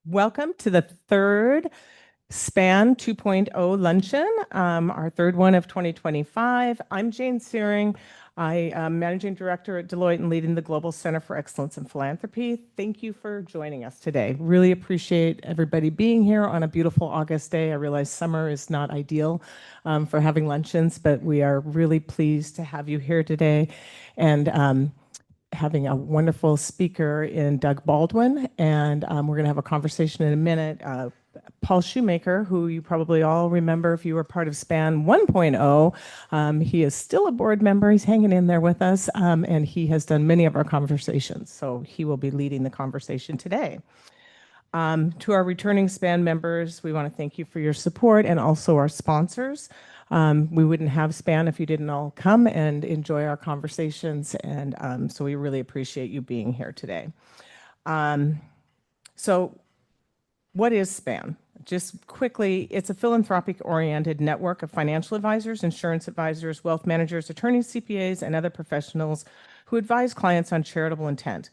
Welcome to the third SPAN 2.0 luncheon, our third one of 2025. I'm Jane Searing. I am Managing Director at Deloitte and leading the Global Center for Excellence in Philanthropy. Thank you for joining us today. Really appreciate everybody being here on a beautiful August day. I realize summer is not ideal for having luncheons, but we are really pleased to have you here today. And having a wonderful speaker in Doug Baldwin, and we're going to have a conversation in a minute. Paul Shoemaker, who you probably all remember if you were part of SPAN 1.0, he is still a board member. He's hanging in there with us, and he has done many of our conversations, so he will be leading the conversation today. To our returning SPAN members, we want to thank you for your support and also our sponsors. We wouldn't have SPAN if you didn't all come and enjoy our conversations, and so we really appreciate you being here today. So what is SPAN? Just quickly, it's a philanthropic-oriented network of financial advisors, insurance advisors, wealth managers, attorneys, CPAs, and other professionals who advise clients on charitable intent.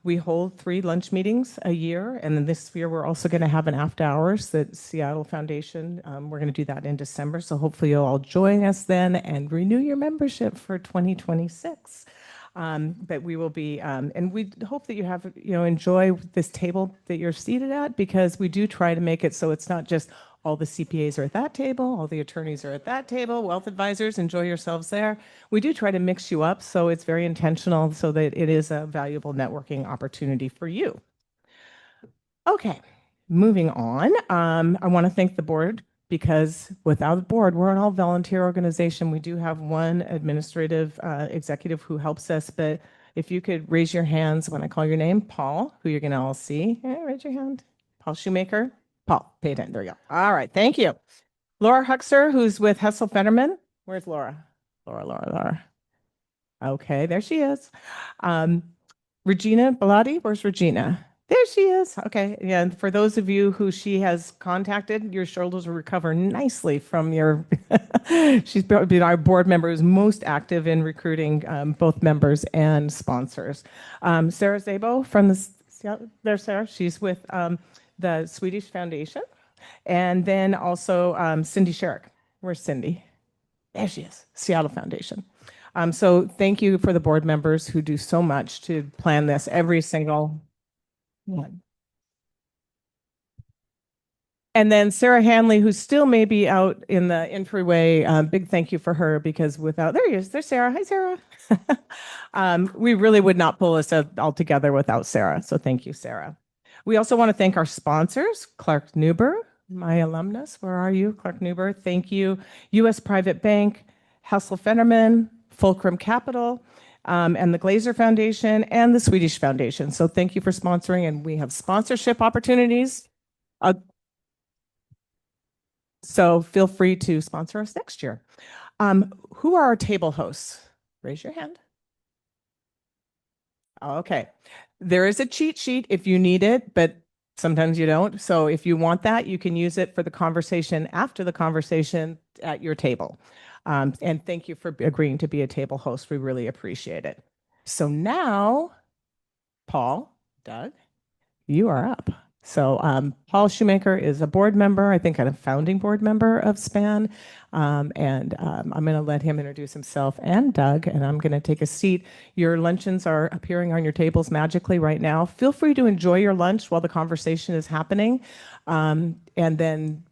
We hold 3 lunch meetings a year, and then this year we're also going to have an after hours at Seattle Foundation. We're going to do that in December, so hopefully you'll all join us then and renew your membership for 2026. But we will be, and we hope that you have, enjoy this table that you're seated at, because we do try to make it so it's not just all the CPAs are at that table, all the attorneys are at that table, wealth advisors, enjoy yourselves there. We do try to mix you up, so it's very intentional so that it is a valuable networking opportunity for you. Okay, moving on. I want to thank the board, because without the board, we're an all-volunteer organization. We do have one administrative executive who helps us, but if you could raise your hands when I call your name. Paul, who you're going to all see. Raise your hand. Paul Shoemaker. Paul, pay attention. There you go. All right, thank you. Laura Huxer, who's with Hessel Fetterman. Where's Laura? Laura. Okay, there she is. Regina Bellotti, where's Regina? There she is. Okay, yeah, and for those of you who she has contacted, your shoulders will recover nicely from your, she's been our board member who's most active in recruiting both members and sponsors. Sarah Szabo from there's Sarah, she's with the Swedish Foundation. And then also Cindy Sherrick. Where's Cindy? There she is, Seattle Foundation. So thank you for the board members who do so much to plan this every single one. And then Sarah Hanley, who still may be out in the entryway, big thank you for her, because without, there he is, there's Sarah. Hi, Sarah. We really would not pull this all together without Sarah. So thank you, Sarah. We also want to thank our sponsors, Clark Nuber, my alumnus. Where are you, Clark Nuber? Thank you. U.S. Private Bank, Hessel Fetterman, Fulcrum Capital, and the Glazer Foundation, and the Swedish Foundation. So thank you for sponsoring, and we have sponsorship opportunities. So feel free to sponsor us next year. Who are our table hosts? Raise your hand. Okay. There is a cheat sheet if you need it, but sometimes you don't. So if you want that, you can use it for the conversation after the conversation at your table. And thank you for agreeing to be a table host. We really appreciate it. So now, Paul, Doug, you are up. So Paul Shoemaker is a board member, I think a founding board member of SPAN. And I'm going to let him introduce himself and Doug, and I'm going to take a seat. Your luncheons are appearing on your tables magically right now. Feel free to enjoy your lunch while the conversation is happening. And then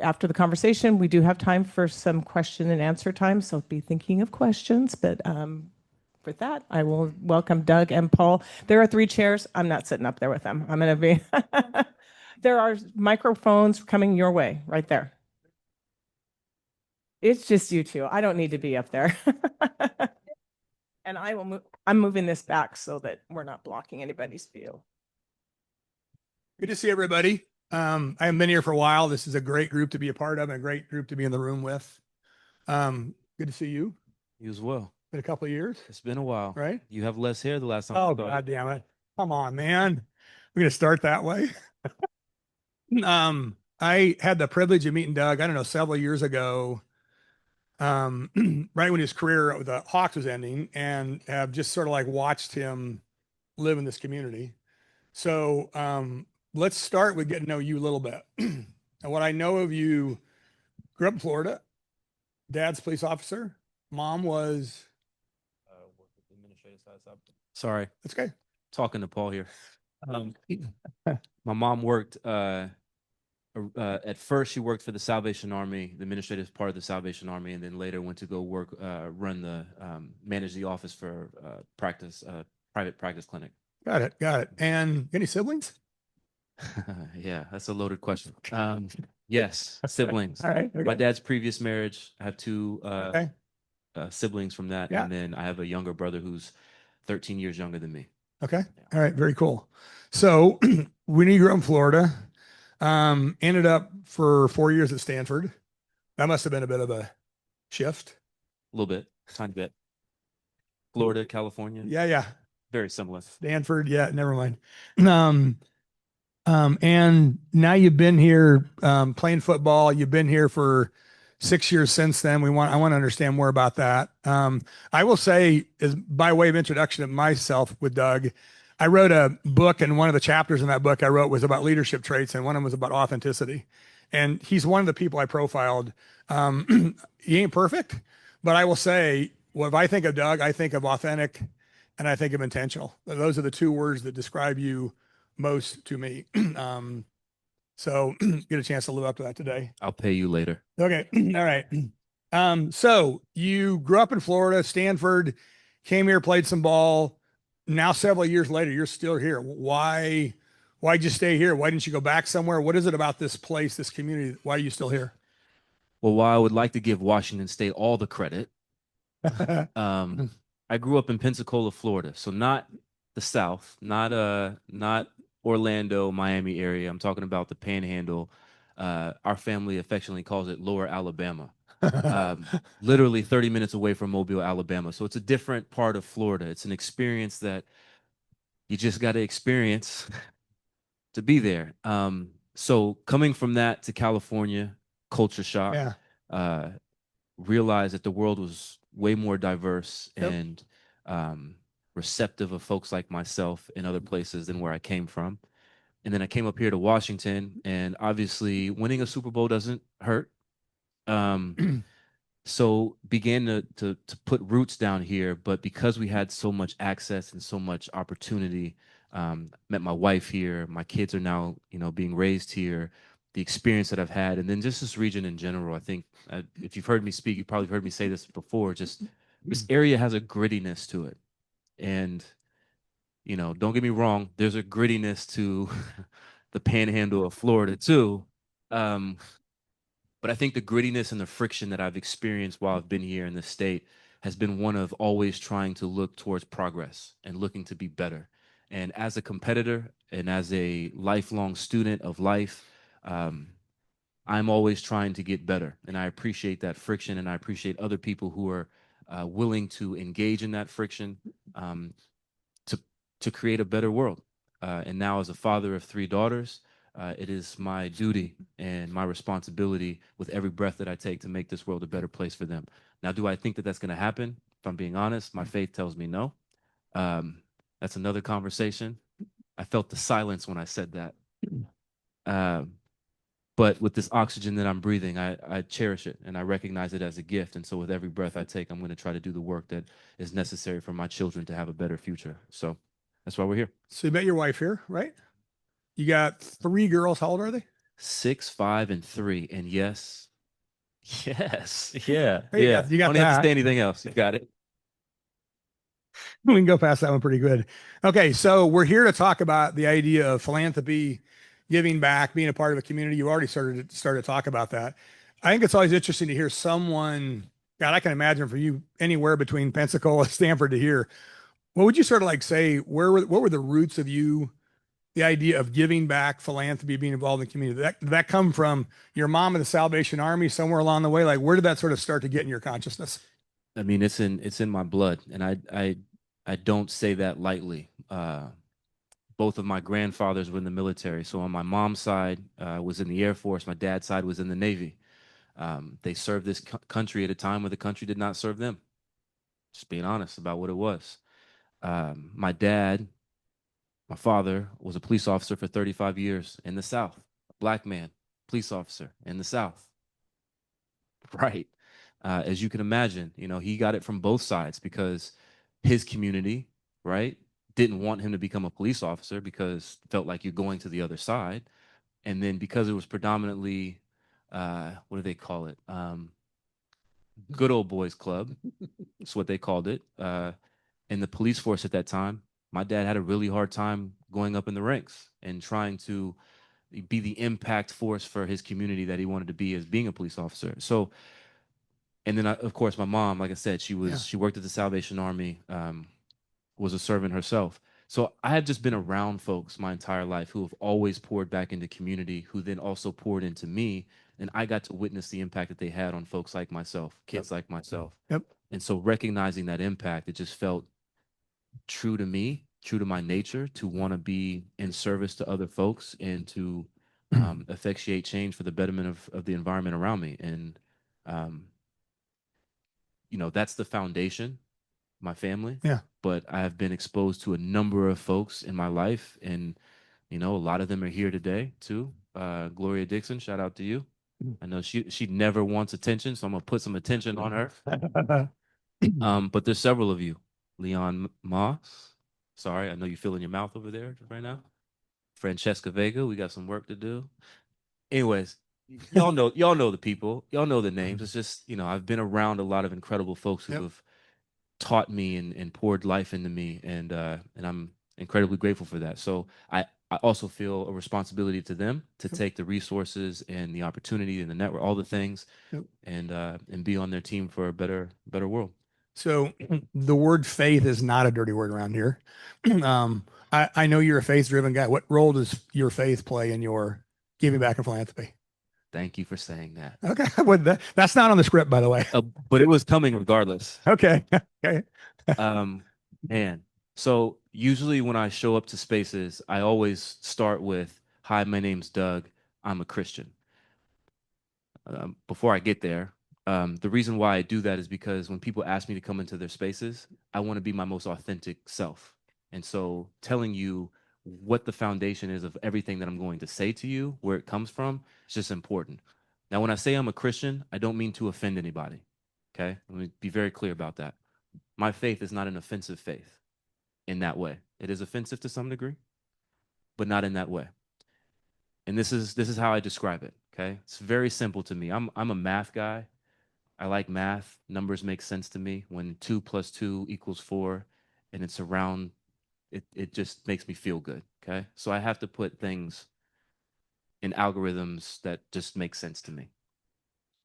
after the conversation, we do have time for some question and answer time, so be thinking of questions. But with that, I will welcome Doug and Paul. There are 3 chairs. I'm not sitting up there with them. I'm going to be. There are microphones coming your way right there. It's just you two. I don't need to be up there. And I will I'm moving this back so that we're not blocking anybody's view. Good to see everybody. I haven't been here for a while. This is a great group to be a part of and a great group to be in the room with. Good to see you. You as well. Been a couple of years. It's been a while. Right? You have less hair the last time. Oh, God damn it. Come on, man. We're going to start that way. I had the privilege of meeting Doug, I don't know, several years ago, right when his career with the Hawks was ending, and have just sort of like watched him live in this community. So let's start with getting to know you a little bit. And what I know of you, grew up in Florida, dad's police officer, mom was, Worked with the administrative side. Sorry, that's okay. talking to Paul here. Um, my mom worked. At first, she worked for the Salvation Army, the administrative part of the Salvation Army, and then later went to go work, manage the office for private practice clinic. Got it. Got it. And any siblings? Yeah, that's a loaded question. Yes, siblings. All right. Okay. My dad's previous marriage, I have two Okay. siblings from that, Yeah. and then I have a younger brother who's 13 years younger than me. Okay. All right. Very cool. So when you grew up in Florida, ended up for 4 years at Stanford. That must have been a bit of a shift. A little bit, tiny bit. Florida, California, Yeah. Yeah. very similar. Stanford. Yeah. Never mind. And now you've been here, playing football. You've been here for 6 years since then. I want to understand more about that. I will say, as by way of introduction of myself with Doug, I wrote a book, and one of the chapters in that book I wrote was about leadership traits, and one of them was about authenticity. And he's one of the people I profiled. He ain't perfect, but I will say, well, if I think of Doug, I think of authentic, and I think of intentional. Those are the two words that describe you most to me. So get a chance to live up to that today. I'll pay you later. Okay. All right. So you grew up in Florida, Stanford, came here, played some ball. Now, several years later, you're still here. Why'd you stay here? Why didn't you go back somewhere? What is it about this place, this community? Why are you still here? Well, while I would like to give Washington State all the credit, I grew up in Pensacola, Florida, so not the South, not Orlando, Miami area. I'm talking about the Panhandle. Our family affectionately calls it Lower Alabama. Literally 30 minutes away from Mobile, Alabama. So it's a different part of Florida. It's an experience that you just got to experience to be there. So coming from that to California, culture shock. Yeah. Realized that the world was way more diverse Yep. and receptive of folks like myself in other places than where I came from. And then I came up here to Washington, and obviously winning a Super Bowl doesn't hurt. So began to put roots down here, but because we had so much access and so much opportunity, met my wife here. My kids are now, being raised here. The experience that I've had, and then just this region in general. I think if you've heard me speak, you probably heard me say this before. Just this area has a grittiness to it, and don't get me wrong. There's a grittiness to the Panhandle of Florida too. But I think the grittiness and the friction that I've experienced while I've been here in the state has been one of always trying to look towards progress and looking to be better. And as a competitor and as a lifelong student of life, I'm always trying to get better. And I appreciate that friction, and I appreciate other people who are willing to engage in that friction to create a better world. And now, as a father of 3 daughters, it is my duty and my responsibility with every breath that I take to make this world a better place for them. Now, do I think that that's going to happen? If I'm being honest, my faith tells me no. That's another conversation. I felt the silence when I said that. But with this oxygen that I'm breathing, I cherish it, and I recognize it as a gift. And so with every breath I take, I'm going to try to do the work that is necessary for my children to have a better future. So that's why we're here. So you met your wife here, right? You got 3 girls. How old are they? 6, 5, and 3. And yes. Yeah. Hey, Yeah. you got Don't have to that. say anything else. You got it. We can go past that one pretty good. Okay, so we're here to talk about the idea of philanthropy, giving back, being a part of a community. You already started to talk about that. I think it's always interesting to hear someone. God, I can imagine for you anywhere between Pensacola, Stanford to here. What would you sort of like say? What were the roots of you? The idea of giving back, philanthropy, being involved in the community. Did that come from your mom in the Salvation Army somewhere along the way? Like, where did that sort of start to get in your consciousness? I mean, it's in my blood, and I don't say that lightly. Both of my grandfathers were in the military. So on my mom's side, was in the Air Force. My dad's side was in the Navy. They served this country at a time where the country did not serve them. Just being honest about what it was. My My father was a police officer for 35 years in the South, a black man, police officer in the South. Right. As you can imagine, he got it from both sides because his community, right, didn't want him to become a police officer because felt like you're going to the other side. And then because it was predominantly, what do they call it? Good old boys club. That's what they called it. In the police force at that time, my dad had a really hard time going up in the ranks and trying to be the impact force for his community that he wanted to be as being a police officer. So, and then of course my mom, like I said, she worked at the Salvation Army, was a servant herself. So I have just been around folks my entire life who have always poured back into community, who then also poured into me, and I got to witness the impact that they had on folks like myself, kids like myself. Yep. And so recognizing that impact, it just felt true to me, true to my nature, to want to be in service to other folks and to effectuate change for the betterment of the environment around me. And um, that's the foundation, my family. Yeah. But I have been exposed to a number of folks in my life, and a lot of them are here today too. Gloria Dixon, shout out to you. I know she never wants attention, so I'm gonna put some attention on her. But there's several of you. Leon Moss. Sorry, I know you feeling your mouth over there right now. Francesca Vega, we got some work to do. Anyways, y'all know the people. Y'all know the names. It's just, I've been around a lot of incredible folks who have taught me and poured life into me, and I'm incredibly grateful for that. So I also feel a responsibility to them to take the resources and the opportunity and the network, all the things, and be on their team for a better world. So the word faith is not a dirty word around here. I know you're a faith-driven guy. What role does your faith play in your giving back and philanthropy? Thank you for saying that. Okay. Well, that's not on the script, by the way. But it was coming regardless. Okay. Okay. Man. So usually when I show up to spaces, I always start with, "Hi, my name's Doug. I'm a Christian." Before I get there, the reason why I do that is because when people ask me to come into their spaces, I want to be my most authentic self. And so telling you what the foundation is of everything that I'm going to say to you, where it comes from, is just important. Now, when I say I'm a Christian, I don't mean to offend anybody. Okay? Let me be very clear about that. My faith is not an offensive faith in that way. It is offensive to some degree, but not in that way. And this is how I describe it. Okay? It's very simple to me. I'm a math guy. I like math. Numbers make sense to me. When 2 + 2 = 4, and it's around, it just makes me feel good. Okay? So I have to put things in algorithms that just make sense to me.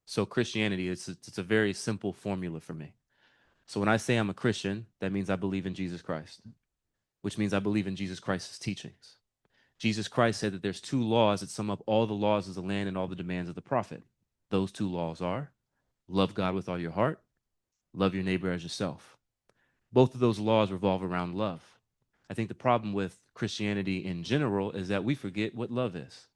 So Christianity, it's a very simple formula for me. So when I say I'm a Christian, that means I believe in Jesus Christ, which means I believe in Jesus Christ's teachings. Jesus Christ said that there's 2 laws that sum up all the laws of the land and all the demands of the prophet. Those 2 laws are: love God with all your heart, love your neighbor as yourself. Both of those laws revolve around love. I think the problem with Christianity in general is that we forget what love is.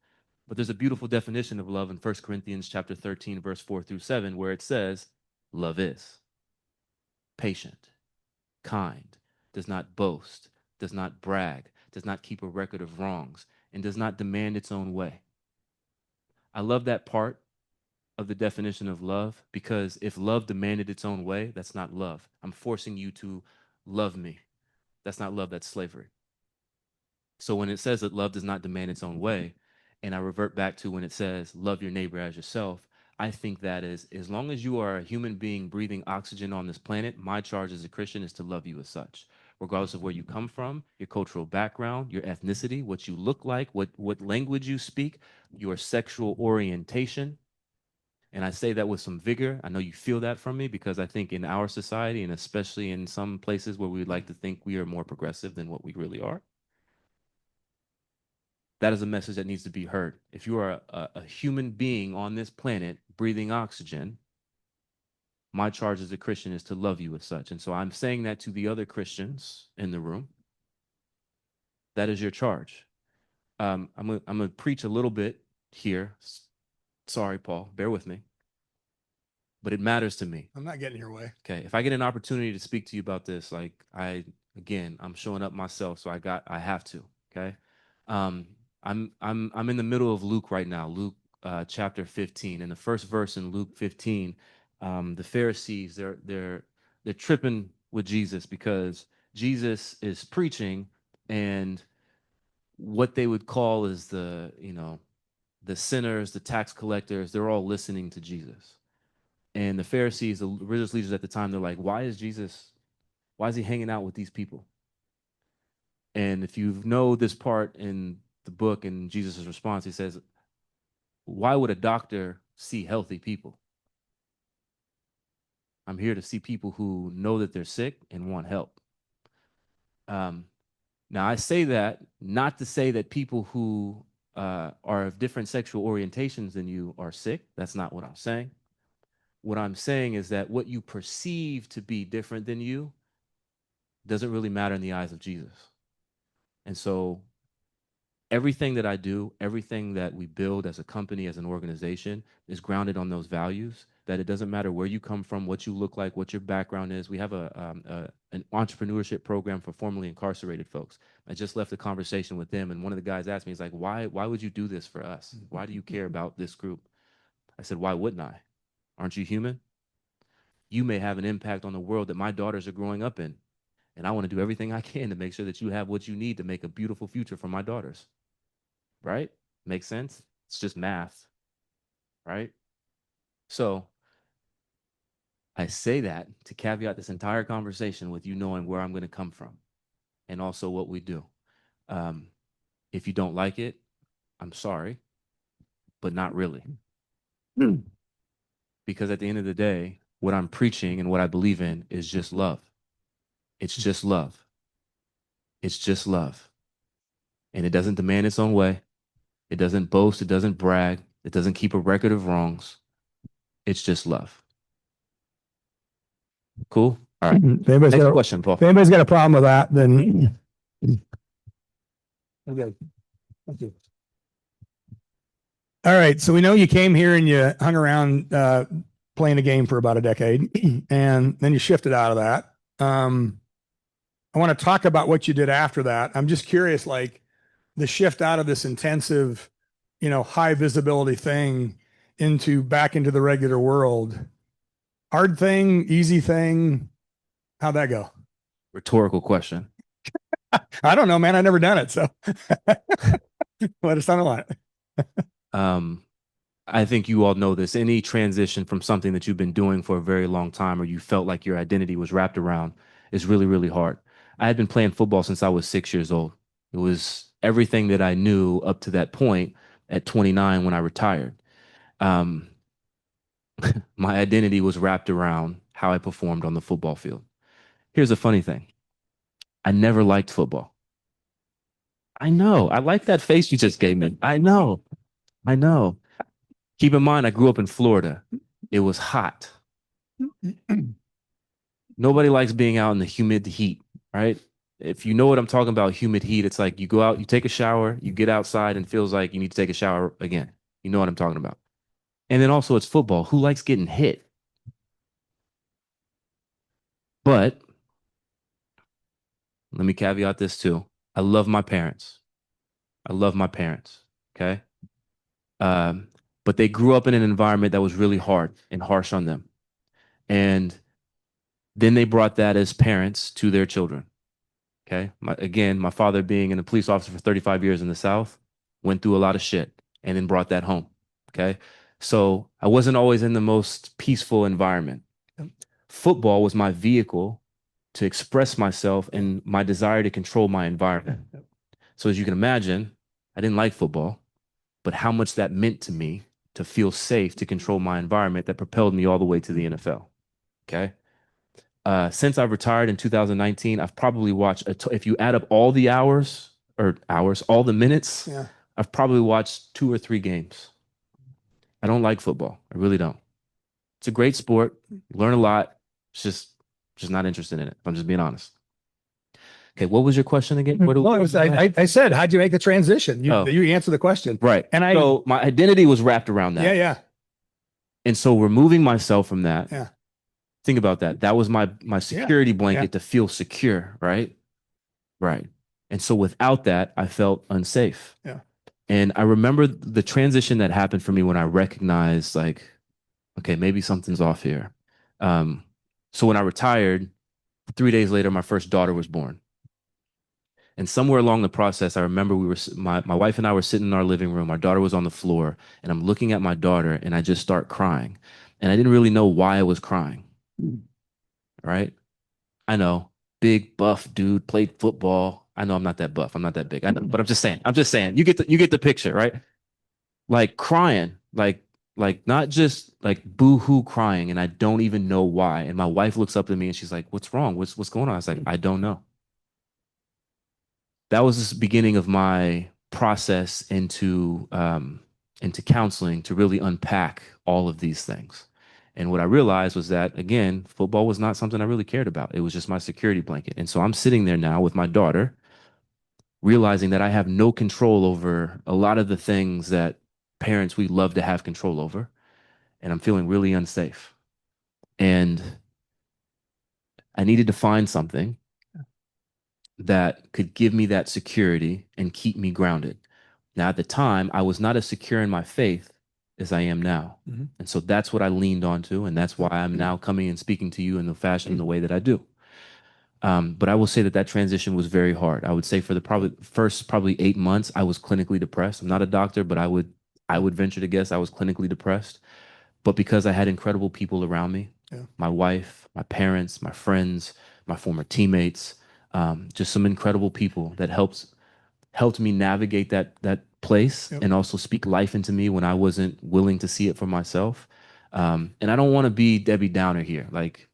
But there's a beautiful definition of love in 1 Corinthians chapter 13, verse 4-7, where it says, love is patient, kind, does not boast, does not brag, does not keep a record of wrongs, and does not demand its own way. I love that part of the definition of love, because if love demanded its own way, that's not love. I'm forcing you to love me. That's not love, that's slavery. So when it says that love does not demand its own way, and I revert back to when it says love your neighbor as yourself, I think that is, as long as you are a human being breathing oxygen on this planet, my charge as a Christian is to love you as such, regardless of where you come from, your cultural background, your ethnicity, what you look like, what language you speak, your sexual orientation. And I say that with some vigor. I know you feel that from me, because I think in our society, and especially in some places where we would like to think we are more progressive than what we really are, that is a message that needs to be heard. If you are a human being on this planet breathing oxygen, my charge as a Christian is to love you as such. And so I'm saying that to the other Christians in the room. That is your charge. I'm gonna preach a little bit here. Sorry, Paul, bear with me. But it matters to me. I'm not getting your way. Okay, if I get an opportunity to speak to you about this, like I'm showing up myself, so I have to. Okay. I'm in the middle of Luke right now, Luke chapter 15. In the first verse in Luke 15, the Pharisees, they're tripping with Jesus because Jesus is preaching, and what they would call is the sinners, the tax collectors, they're all listening to Jesus. And the Pharisees, the religious leaders at the time, they're like, why is he hanging out with these people? And if you know this part in the book and Jesus' response, he says, why would a doctor see healthy people? I'm here to see people who know that they're sick and want help. Now, I say that not to say that people who are of different sexual orientations than you are sick. That's not what I'm saying. What I'm saying is that what you perceive to be different than you doesn't really matter in the eyes of Jesus. And so everything that I do, everything that we build as a company, as an organization, is grounded on those values, that it doesn't matter where you come from, what you look like, what your background is. We have an entrepreneurship program for formerly incarcerated folks. I just left a conversation with them, and one of the guys asked me, he's like, why would you do this for us? Why do you care about this group? I said, why wouldn't I? Aren't you human? You may have an impact on the world that my daughters are growing up in, and I want to do everything I can to make sure that you have what you need to make a beautiful future for my daughters. Right? Makes sense? It's just math, right? So I say that to caveat this entire conversation with you knowing where I'm going to come from and also what we do. If you don't like it, I'm sorry, but not really. Because at the end of the day, what I'm preaching and what I believe in is just love. It's just love. It's just love. And it doesn't demand its own way. It doesn't boast. It doesn't brag. It doesn't keep a record of wrongs. It's just love. Cool. All right. Next question, Paul. If anybody's got a problem with that, then okay. Thank you. All right. So we know you came here and you hung around playing a game for about a decade, and then you shifted out of that. I want to talk about what you did after that. I'm just curious, like the shift out of this intensive, high visibility thing back into the regular world. Hard thing, easy thing. How'd that go? Rhetorical question. I don't know, man. I never done it. So let us know a lot. I think you all know this. Any transition from something that you've been doing for a very long time or you felt like your identity was wrapped around is really, really hard. I had been playing football since I was 6 years old. It was everything that I knew up to that point at 29 when I retired. My identity was wrapped around how I performed on the football field. Here's a funny thing. I never liked football. I know. I like that face you just gave me. I know. Keep in mind, I grew up in Florida. It was hot. Nobody likes being out in the humid heat, right? If you know what I'm talking about, humid heat, it's like you go out, you take a shower, you get outside and it feels like you need to take a shower again. You know what I'm talking about. And then also it's football. Who likes getting hit? But let me caveat this too. I love my parents. Okay? But they grew up in an environment that was really hard and harsh on them. And then they brought that as parents to their children. Okay. My father being a police officer for 35 years in the South, went through a lot of shit and then brought that home. Okay. So I wasn't always in the most peaceful environment. Football was my vehicle to express myself and my desire to control my environment. So as you can imagine, I didn't like football, but how much that meant to me to feel safe to control my environment that propelled me all the way to the NFL. Okay. Since I've retired in 2019, I've probably watched, if you add up all the all the minutes, Yeah. I've probably watched 2 or 3 games. I don't like football. I really don't. It's a great sport. You learn a lot. It's just not interested in it. If I'm just being honest. Okay, what was your question again? I said, how'd you make the transition? You answered the question. Right. So my identity was wrapped around that. Yeah. And so removing myself from that. Yeah. Think about that. That was my security blanket to feel secure, right? Right. And so without that, I felt unsafe. Yeah. And I remember the transition that happened for me when I recognized, like, okay, maybe something's off here. So when I retired, 3 days later, my first daughter was born. And somewhere along the process, I remember my wife and I were sitting in our living room. Our daughter was on the floor, and I'm looking at my daughter, and I just start crying. And I didn't really know why I was crying. Right? I know, big buff dude, played football. I know I'm not that buff. I'm not that big. I know, but I'm just saying. I'm just saying. You get the picture, right? Like crying, like not just like boo-hoo crying, and I don't even know why. And my wife looks up at me and she's like, "What's wrong? What's going on?" I was like, "I don't know." That was the beginning of my process into counseling to really unpack all of these things. And what I realized was that, again, football was not something I really cared about. It was just my security blanket. And so I'm sitting there now with my daughter, realizing that I have no control over a lot of the things that parents we love to have control over. And I'm feeling really unsafe. And I needed to find something that could give me that security and keep me grounded. Now, at the time, I was not as secure in my faith as I am now. Mhm. And so that's what I leaned onto. And that's why I'm now coming and speaking to you in the way that I do. But I will say that transition was very hard. I would say for the first 8 months, I was clinically depressed. I'm not a doctor, but I would venture to guess I was clinically depressed. But because I had incredible people around me, Yeah. my wife, my parents, my friends, my former teammates, just some incredible people that helped me navigate that place. Yep. And also speak life into me when I wasn't willing to see it for myself. And I don't want to be Debbie Downer here. Like,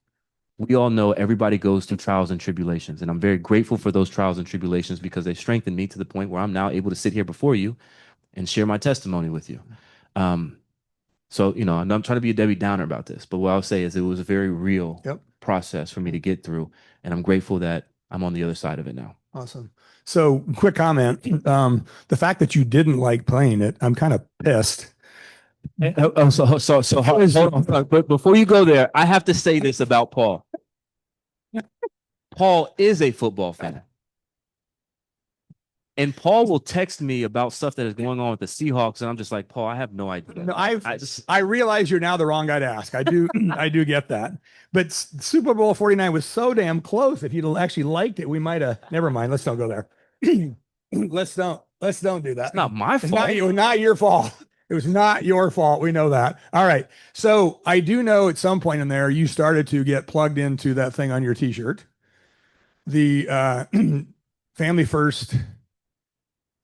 we all know everybody goes through trials and tribulations, and I'm very grateful for those trials and tribulations because they strengthened me to the point where I'm now able to sit here before you and share my testimony with you. So, and I'm trying to be a Debbie Downer about this, but what I'll say is it was a very real Yep. process for me to get through, and I'm grateful that I'm on the other side of it now. Awesome. So quick comment. The fact that you didn't like playing it, I'm kind of pissed. So hold on. But before you go there, I have to say this about Paul. Paul is a football fan. And Paul will text me about stuff that is going on with the Seahawks, and I'm just like, Paul, I have no idea. No, I realize you're now the wrong guy to ask. I do I do get that. But Super Bowl 49 was so damn close. If you'd actually liked it, we might have. Never mind. Let's don't go there. Let's don't do that. It's not my fault. It was not your fault. It was not your fault. We know that. All right. So I do know at some point in there, you started to get plugged into that thing on your t-shirt. The Family First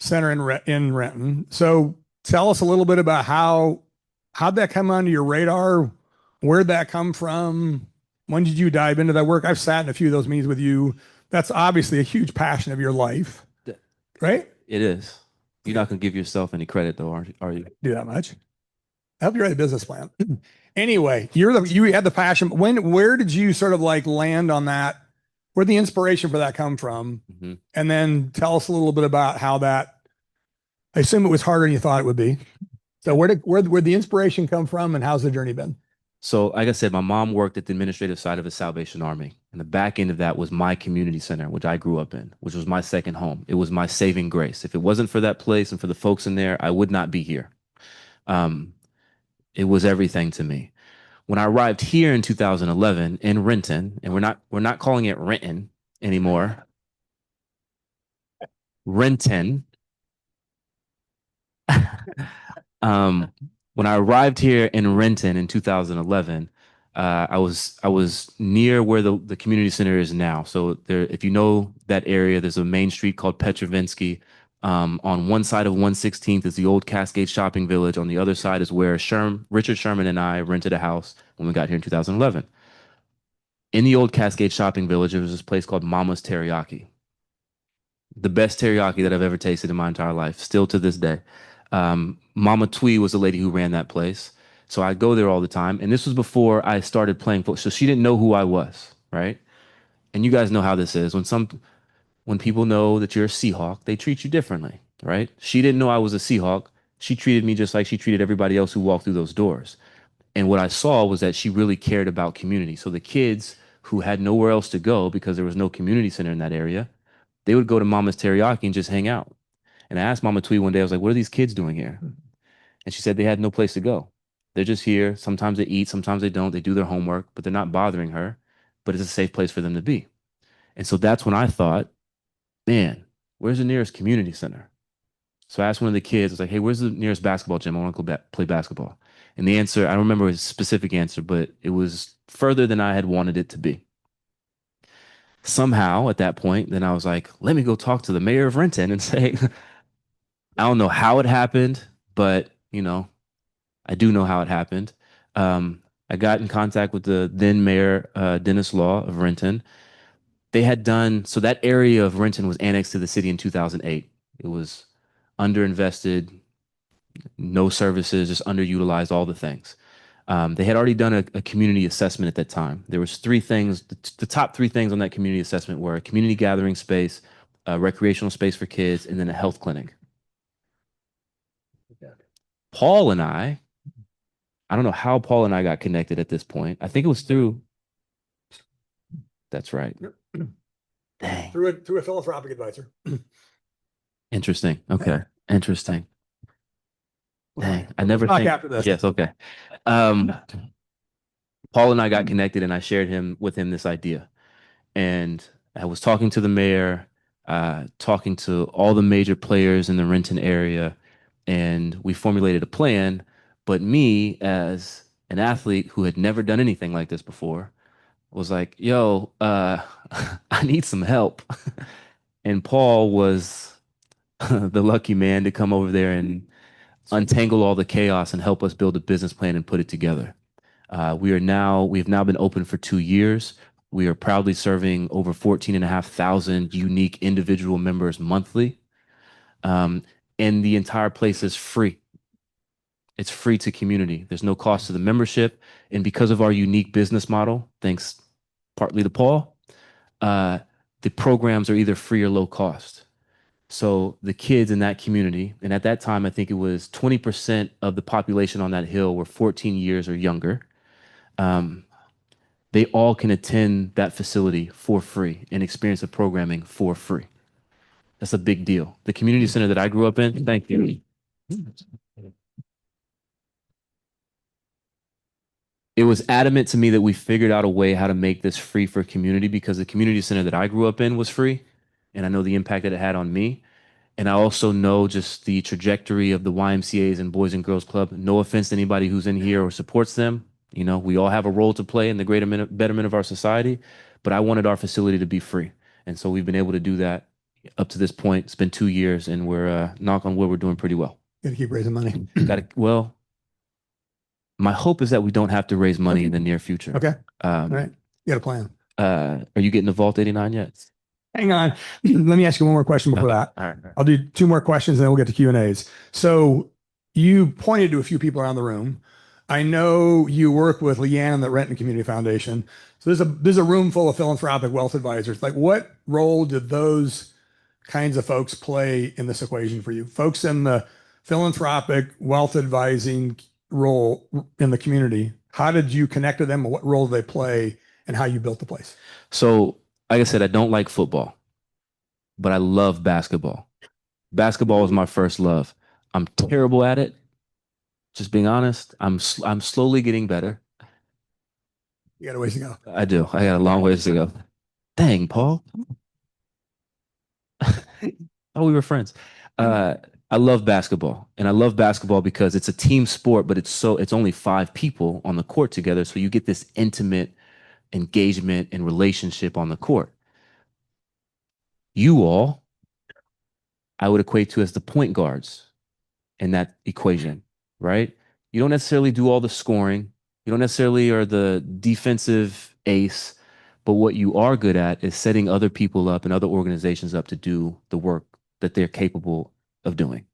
Center in Renton. So tell us a little bit about how'd that come onto your radar? Where'd that come from? When did you dive into that work? I've sat in a few of those meetings with you. That's obviously a huge passion of your life, right? It is. You're not going to give yourself any credit, though, are you? Do that much. I help you write a business plan. Anyway, you had the passion. Where did you sort of like land on that? Where'd the inspiration for that come from? Mm-hmm. And then tell us a little bit about how that. I assume it was harder than you thought it would be. So where'd the inspiration come from, and how's the journey been? So, like I said, my mom worked at the administrative side of the Salvation Army. And the back end of that was my community center, which I grew up in, which was my second home. It was my saving grace. If it wasn't for that place and for the folks in there, I would not be here. It was everything to me. When I arrived here in 2011 in Renton, and we're not calling it Renton anymore. Renton. When I arrived here in Renton in 2011, I was near where the community center is now. So there, if you know that area, there's a main street called Petrovinsky. On one side of 116th is the old Cascade Shopping Village. On the other side is where Richard Sherman and I rented a house when we got here in 2011. In the old Cascade Shopping Village, there was this place called Mama's Teriyaki. The best teriyaki that I've ever tasted in my entire life, still to this day. Mama Twee was the lady who ran that place. So I'd go there all the time. And this was before I started playing football. So she didn't know who I was, right? And you guys know how this is. When people know that you're a Seahawk, they treat you differently, right? She didn't know I was a Seahawk. She treated me just like she treated everybody else who walked through those doors. And what I saw was that she really cared about community. So the kids who had nowhere else to go because there was no community center in that area, They would go to Mama's Teriyaki and just hang out. And I asked Mama Twee one day, I was like, what are these kids doing here? And she said they had no place to go. They're just here. Sometimes they eat, sometimes they don't. They do their homework, but they're not bothering her. But it's a safe place for them to be. And so that's when I thought, man, where's the nearest community center? So I asked one of the kids, I was like, hey, where's the nearest basketball gym? I want to go play basketball. And the answer, I don't remember a specific answer, but it was further than I had wanted it to be. Somehow at that point, then I was like, let me go talk to the mayor of Renton and say, I don't know how it happened, but I do know how it happened. I got in contact with the then mayor, Dennis Law of Renton. They had done, so that area of Renton was annexed to the city in 2008. It was underinvested, no services, just underutilized, all the things. They had already done a community assessment at that time. There was three things. The top three things on that community assessment were a community gathering space, a recreational space for kids, and then a health clinic. Paul and I don't know how Paul and I got connected at this point. I think it was through. That's right. Dang. Through a philanthropic advisor. Interesting. Okay. Interesting. Dang. I never Talk think. after this. Yes. Okay. Paul and I got connected, and I shared with him this idea. And I was talking to the mayor, talking to all the major players in the Renton area, and we formulated a plan. But me, as an athlete who had never done anything like this before, was like, yo, I need some help. And Paul was the lucky man to come over there and untangle all the chaos and help us build a business plan and put it together. We have now been open for 2 years. We are proudly serving over 14,500 unique individual members monthly. And the entire place is free. It's free to community. There's no cost to the membership. And because of our unique business model, thanks partly to Paul, the programs are either free or low cost. So the kids in that community, and at that time, I think it was 20% of the population on that hill were 14 years or younger. They all can attend that facility for free and experience the programming for free. That's a big deal. The community center that I grew up in, thank you. It was adamant to me that we figured out a way how to make this free for community, because the community center that I grew up in was free. And I know the impact that it had on me. And I also know just the trajectory of the YMCA's and Boys and Girls Club. No offense to anybody who's in here or supports them. We all have a role to play in the greater betterment of our society, but I wanted our facility to be free. And so we've been able to do that up to this point. It's been 2 years, and we're, knock on wood, we're doing pretty well. Got to keep raising money. Well, my hope is that we don't have to raise money in the near future. Okay. All right. You got a plan. Are you getting to Vault 89 yet? Hang on. Let me ask you one more question before that. All right. I'll do 2 more questions, and then we'll get to Q&As. So you pointed to a few people around the room. I know you work with Leanne and the Renton Community Foundation. So there's a room full of philanthropic wealth advisors. Like, what role did those kinds of folks play in this equation for you? Folks in the philanthropic wealth advising role in the community, how did you connect to them, and what role do they play, and how you built the place? So, like I said, I don't like football, but I love basketball. Basketball was my first love. I'm terrible at it. Just being honest, I'm slowly getting better. You got a ways to go. I do. I got a long ways to go. Dang, Paul. Oh, we were friends. I love basketball, and I love basketball because it's a team sport, but it's only 5 people on the court together. So you get this intimate engagement and relationship on the court. You all, I would equate to as the point guards in that equation, right? You don't necessarily do all the scoring. You don't necessarily are the defensive ace, but what you are good at is setting other people up and other organizations up to do the work that they're capable of doing.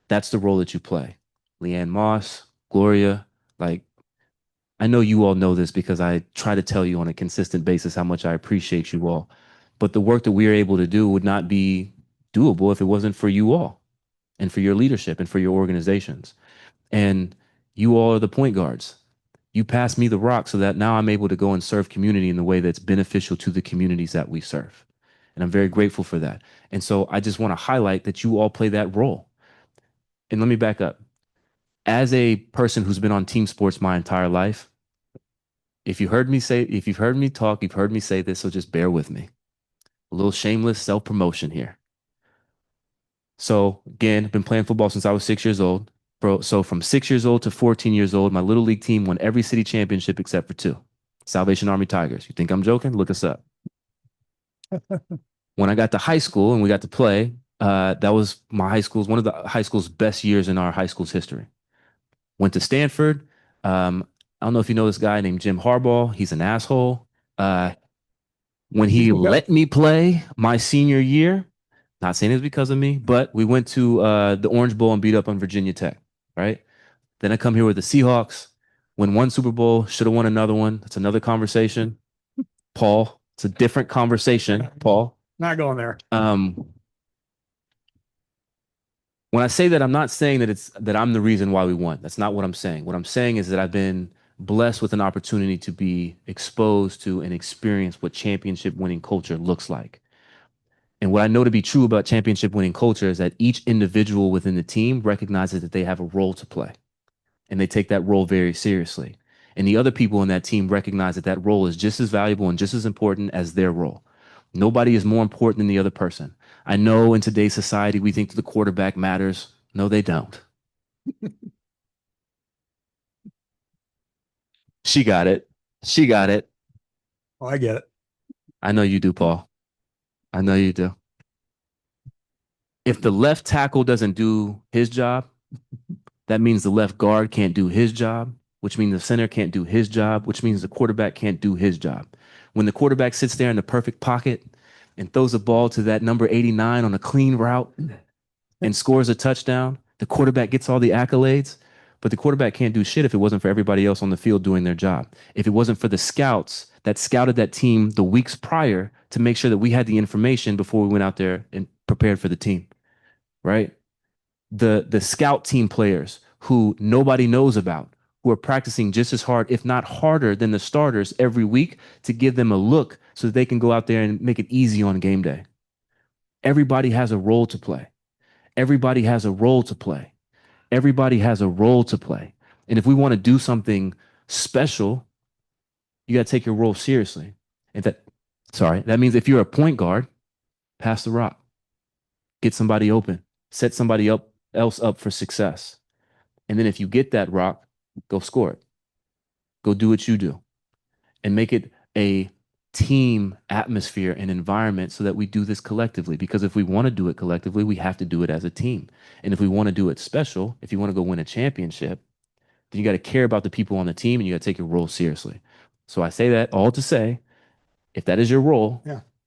That's the role that you play. Leanne Moss, Gloria, I know you all know this because I try to tell you on a consistent basis how much I appreciate you all. But the work that we are able to do would not be doable if it wasn't for you all and for your leadership and for your organizations. And you all are the point guards. You pass me the rock so that now I'm able to go and serve community in the way that's beneficial to the communities that we serve. And I'm very grateful for that. And so I just want to highlight that you all play that role. And let me back up. As a person who's been on team sports my entire life, if you've heard me talk, you've heard me say this, so just bear with me. A little shameless self-promotion here. So again, I've been playing football since I was 6 years old. Bro, so from 6 years old to 14 years old, my little league team won every city championship except for two. Salvation Army Tigers. You think I'm joking? Look us up. When I got to high school and we got to play, that was one of the high school's best years in our high school's history. Went to Stanford. I don't know if you know this guy named Jim Harbaugh. He's an asshole. When he let me play my senior year, not saying it's because of me, but we went to the Orange Bowl and beat up on Virginia Tech, right? Then I come here with the Seahawks, win one Super Bowl, should have won another one. That's another conversation. Paul, it's a different conversation, Paul. Not going there. When I say that, I'm not saying that I'm the reason why we won. That's not what I'm saying. What I'm saying is that I've been blessed with an opportunity to be exposed to and experience what championship winning culture looks like. And what I know to be true about championship winning culture is that each individual within the team recognizes that they have a role to play, and they take that role very seriously. And the other people in that team recognize that that role is just as valuable and just as important as their role. Nobody is more important than the other person. I know in today's society, we think that the quarterback matters. No, they don't. She got it. She got it. Oh, I get it. I know you do, Paul. I know you do. If the left tackle doesn't do his job, that means the left guard can't do his job, which means the center can't do his job, which means the quarterback can't do his job. When the quarterback sits there in the perfect pocket and throws a ball to that number 89 on a clean route and scores a touchdown, the quarterback gets all the accolades, but the quarterback can't do shit if it wasn't for everybody else on the field doing their job. If it wasn't for the scouts that scouted that team the weeks prior to make sure that we had the information before we went out there and prepared for the team, right? The scout team players who nobody knows about, who are practicing just as hard, if not harder than the starters every week to give them a look so that they can go out there and make it easy on game day. Everybody has a role to play. Everybody has a role to play. Everybody has a role to play. And if we want to do something special, you got to take your role seriously. That means if you're a point guard, pass the rock, get somebody open, set somebody else up for success. And then if you get that rock, go score it. Go do what you do and make it a team atmosphere and environment so that we do this collectively. Because if we want to do it collectively, we have to do it as a team. And if we want to do it special, if you want to go win a championship, then you got to care about the people on the team and you got to take your role seriously. So I say that all to say, if that is your role,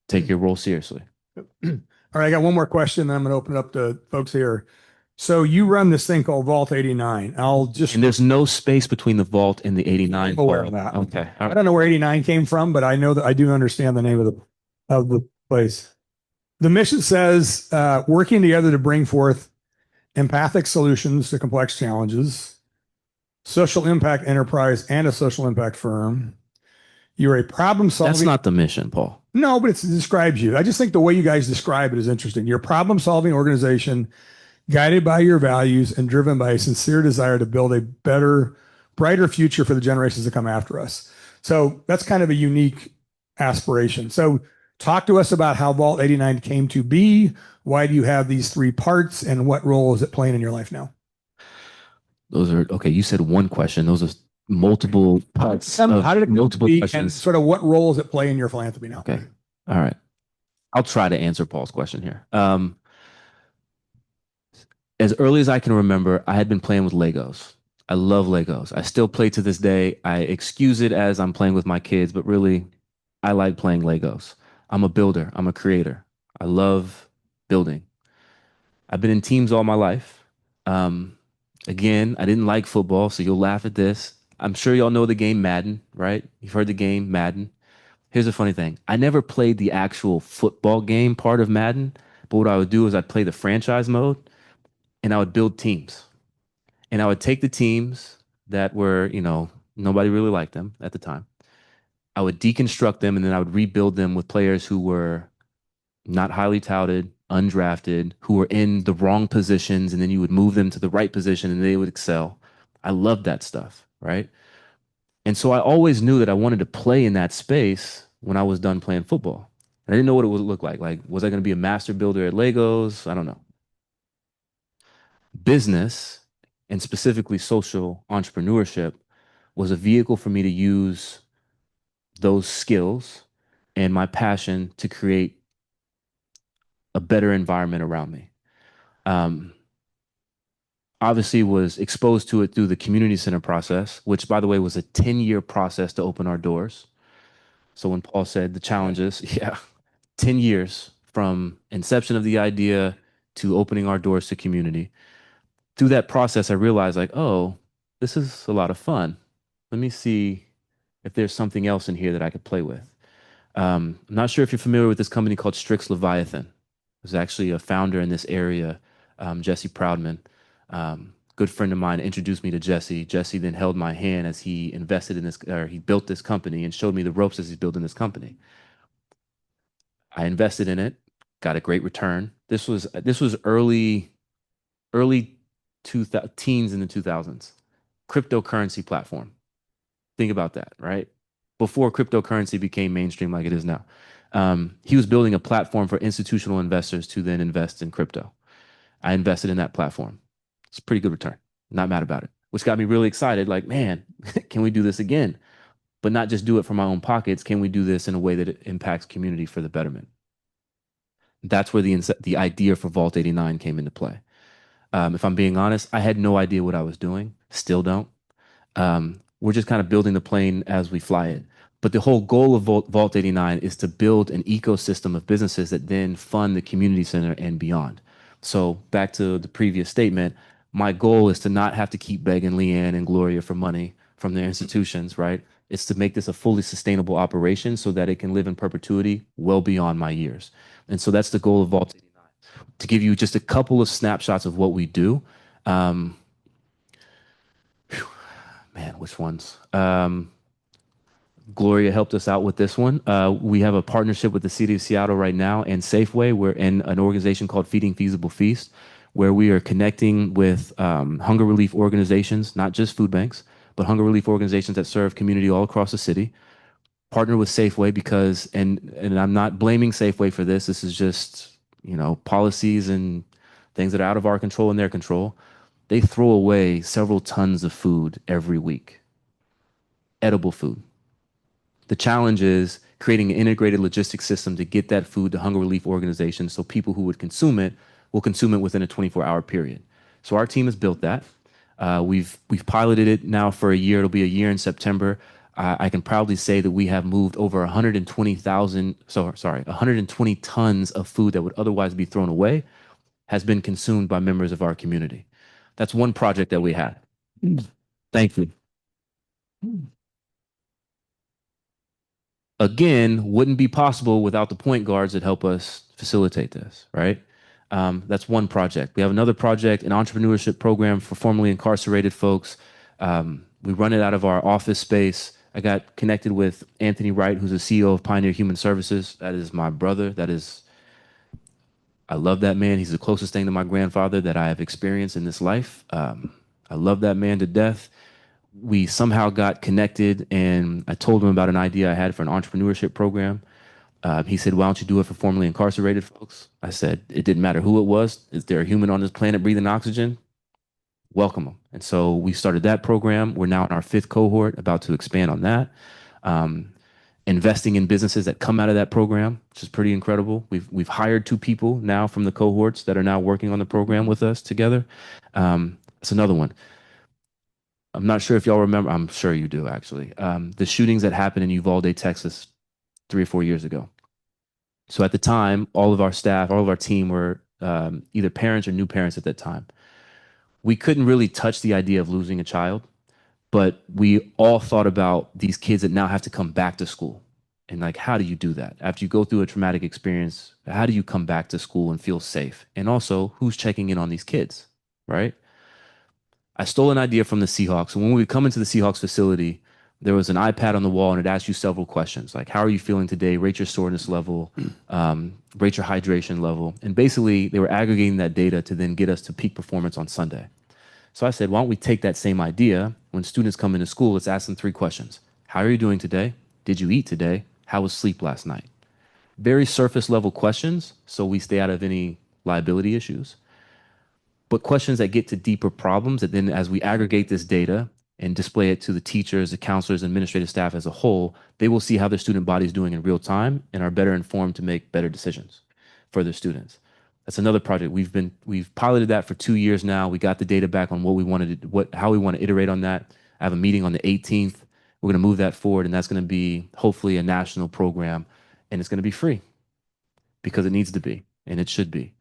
take your role seriously. All right, I got one more question, then I'm going to open it up to folks here. So you run this thing called Vault 89. And there's no space between the vault and the 89. I'm aware of that. Okay. All I right. don't know where 89 came from, but I know that I do understand the name of the place. The mission says, working together to bring forth empathic solutions to complex challenges, social impact enterprise and a social impact firm. You're a problem solving. That's not the mission, Paul. No, but it describes you. I just think the way you guys describe it is interesting. You're a problem solving organization guided by your values and driven by a sincere desire to build a better, brighter future for the generations that come after us. So that's kind of a unique aspiration. So talk to us about how Vault 89 came to be. Why do you have these three parts and what role is it playing in your life now? Those are, okay, you said one question. Those are multiple parts. How did it multiple be, questions? and sort of what role does it play in your philanthropy now? Okay. All right. I'll try to answer Paul's question here. As early as I can remember, I had been playing with Legos. I love Legos. I still play to this day. I excuse it as I'm playing with my kids, but really, I like playing Legos. I'm a builder. I'm a creator. I love building. I've been in teams all my life. Again, I didn't like football, so you'll laugh at this. I'm sure y'all know the game Madden, right? You've heard the game Madden. Here's the funny thing. I never played the actual football game part of Madden, but what I would do is I'd play the franchise mode and I would build teams. And I would take the teams that were, nobody really liked them at the time. I would deconstruct them and then I would rebuild them with players who were not highly touted, undrafted, who were in the wrong positions, and then you would move them to the right position and they would excel. I loved that stuff, right? And so I always knew that I wanted to play in that space when I was done playing football. And I didn't know what it would look like. Like, was I going to be a master builder at Legos? I don't know. Business, and specifically social entrepreneurship, was a vehicle for me to use those skills and my passion to create a better environment around me. Um, Obviously was exposed to it through the community center process, which by the way was a 10-year process to open our doors. So when Paul said the challenges, yeah, 10 years from inception of the idea to opening our doors to community. Through that process, I realized like, oh, this is a lot of fun. Let me see if there's something else in here that I could play with. I'm not sure if you're familiar with this company called Strix Leviathan. There's actually a founder in this area, Jesse Proudman, good friend of mine, introduced me to Jesse. Jesse then held my hand as he invested in this, or he built this company and showed me the ropes as he's building this company. I invested in it, got a great return. This was early teens in the 2000s. Cryptocurrency platform. Think about that, right? Before cryptocurrency became mainstream like it is now. He was building a platform for institutional investors to then invest in crypto. I invested in that platform. It's a pretty good return. Not mad about it, which got me really excited. Like, man, can we do this again? But not just do it for my own pockets. Can we do this in a way that it impacts community for the betterment? That's where the idea for Vault 89 came into play. If I'm being honest, I had no idea what I was doing. Still don't. We're just kind of building the plane as we fly it. But the whole goal of Vault 89 is to build an ecosystem of businesses that then fund the community center and beyond. So back to the previous statement, my goal is to not have to keep begging Leanne and Gloria for money from their institutions, right? It's to make this a fully sustainable operation so that it can live in perpetuity well beyond my years. And so that's the goal of Vault 89. To give you just a couple of snapshots of what we do. Man, which ones? Gloria helped us out with this one. We have a partnership with the city of Seattle right now and Safeway. We're in an organization called Feeding Feasible Feast, where we are connecting with hunger relief organizations, not just food banks, but hunger relief organizations that serve community all across the city. Partner with Safeway because, and I'm not blaming Safeway for this. This is just, policies and things that are out of our control and their control. They throw away several tons of food every week, edible food. The challenge is creating an integrated logistics system to get that food to hunger relief organizations so people who would consume it will consume it within a 24-hour period. So our team has built that. We've piloted it now for a year. It'll be a year in September. I can proudly say that we have moved over 120 tons of food that would otherwise be thrown away has been consumed by members of our community. That's one project that we had. Thank you. Again, wouldn't be possible without the point guards that help us facilitate this, right? That's one project. We have another project, an entrepreneurship program for formerly incarcerated folks. We run it out of our office space. I got connected with Anthony Wright, who's the CEO of Pioneer Human Services. That is my brother. I love that man. He's the closest thing to my grandfather that I have experienced in this life. I love that man to death. We somehow got connected and I told him about an idea I had for an entrepreneurship program. He said, why don't you do it for formerly incarcerated folks? I said, it didn't matter who it was. Is there a human on this planet breathing oxygen? Welcome them. And so we started that program. We're now in our 5th cohort, about to expand on that. Investing in businesses that come out of that program, which is pretty incredible. We've hired 2 people now from the cohorts that are now working on the program with us together. That's another one. I'm not sure if y'all remember. I'm sure you do, actually. The shootings that happened in Uvalde, Texas, 3 or 4 years ago. So at the time, all of our staff, all of our team were either parents or new parents at that time. We couldn't really touch the idea of losing a child, but we all thought about these kids that now have to come back to school. And like, how do you do that? After you go through a traumatic experience, how do you come back to school and feel safe? And also, who's checking in on these kids, right? I stole an idea from the Seahawks. And when we would come into the Seahawks facility, there was an iPad on the wall and it asked you several questions like, how are you feeling today? Rate your soreness level, rate your hydration level. And basically, they were aggregating that data to then get us to peak performance on Sunday. So I said, why don't we take that same idea when students come into school? Let's ask them 3 questions. How are you doing today? Did you eat today? How was sleep last night? Very surface level questions, so we stay out of any liability issues, but questions that get to deeper problems that then as we aggregate this data and display it to the teachers, the counselors, administrative staff as a whole, they will see how their student body is doing in real time and are better informed to make better decisions for their students. That's another project. We've piloted that for 2 years now. We got the data back on what we wanted to, how we want to iterate on that. I have a meeting on the 18th. We're going to move that forward, and that's going to be hopefully a national program, and it's going to be free because it needs to be, and it should be.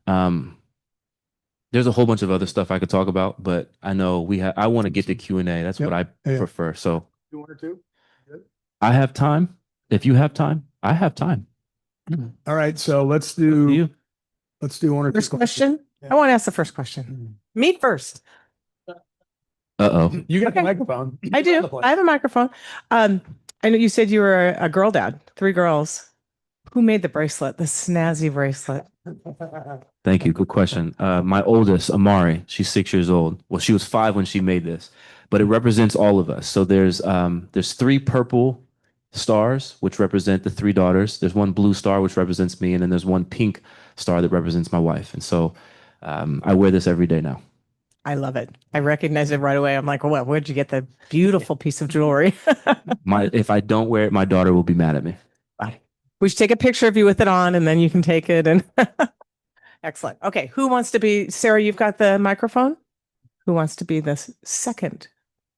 There's a whole bunch of other stuff I could talk about, but I know I want to get to Q&A. That's Yep. what I Yeah. prefer. So Do 1 or 2? Good. I have time. If you have time, I have time. All right. So let's Do do you? 1 or 2. First question. Yeah. I want to ask the first question. Me first. Uh-oh. You got Okay. the microphone. I do. I have a microphone. I know you said you were a girl dad, 3 girls. Who made the bracelet, the snazzy bracelet? Thank you. Good question. My oldest, Amari, she's 6 years old. Well, she was 5 when she made this, but it represents all of us. So there's 3 purple stars, which represent the 3 daughters. There's 1 blue star, which represents me, and then there's 1 pink star that represents my wife. And so I wear this every day now. I love it. I recognize it right away. I'm like, well, where'd you get the beautiful piece of jewelry? If I don't wear it, my daughter will be mad at me. We should take a picture of you with it on, and then you can take it. And excellent. Okay, who wants to be Sarah? You've got the microphone. Who wants to be the second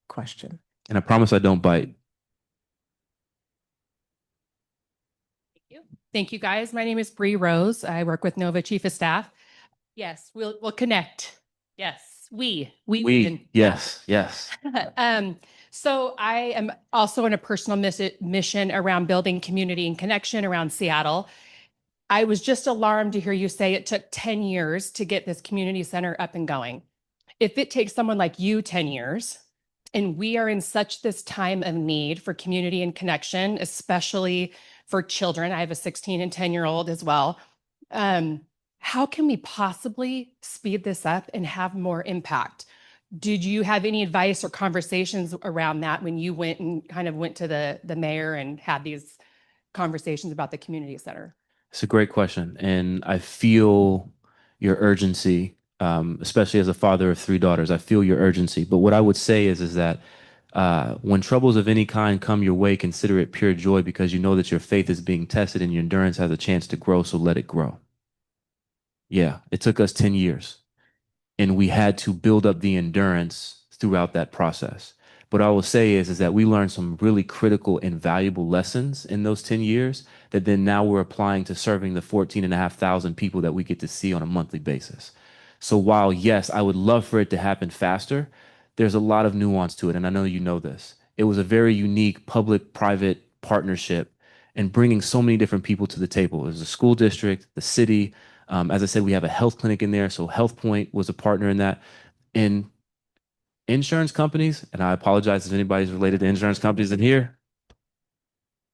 question? And I promise I don't bite. Thank you, guys. My name is Bree Rose. I work with Nova Chief of Staff. Yes, we'll connect. Yes, we. Yes. So I am also on a personal mission around building community and connection around Seattle. I was just alarmed to hear you say it took 10 years to get this community center up and going. If it takes someone like you 10 years, and we are in such this time of need for community and connection, especially for children. I have a 16 and 10-year-old as well. How can we possibly speed this up and have more impact? Did you have any advice or conversations around that when you went to the mayor and had these conversations about the community center? It's a great question. And I feel your urgency, especially as a father of 3 daughters. I feel your urgency. But what I would say is that when troubles of any kind come your way, consider it pure joy because you know that your faith is being tested and your endurance has a chance to grow, so let it grow. Yeah, it took us 10 years. And we had to build up the endurance throughout that process. What I will say is that we learned some really critical and valuable lessons in those 10 years that then now we're applying to serving the 14,500 people that we get to see on a monthly basis. So while, yes, I would love for it to happen faster, there's a lot of nuance to it. And I know you know this. It was a very unique public-private partnership and bringing so many different people to the table. It was the school district, the city. As I said, we have a health clinic in there. So Health Point was a partner in that. And insurance companies, and I apologize if anybody's related to insurance companies in here,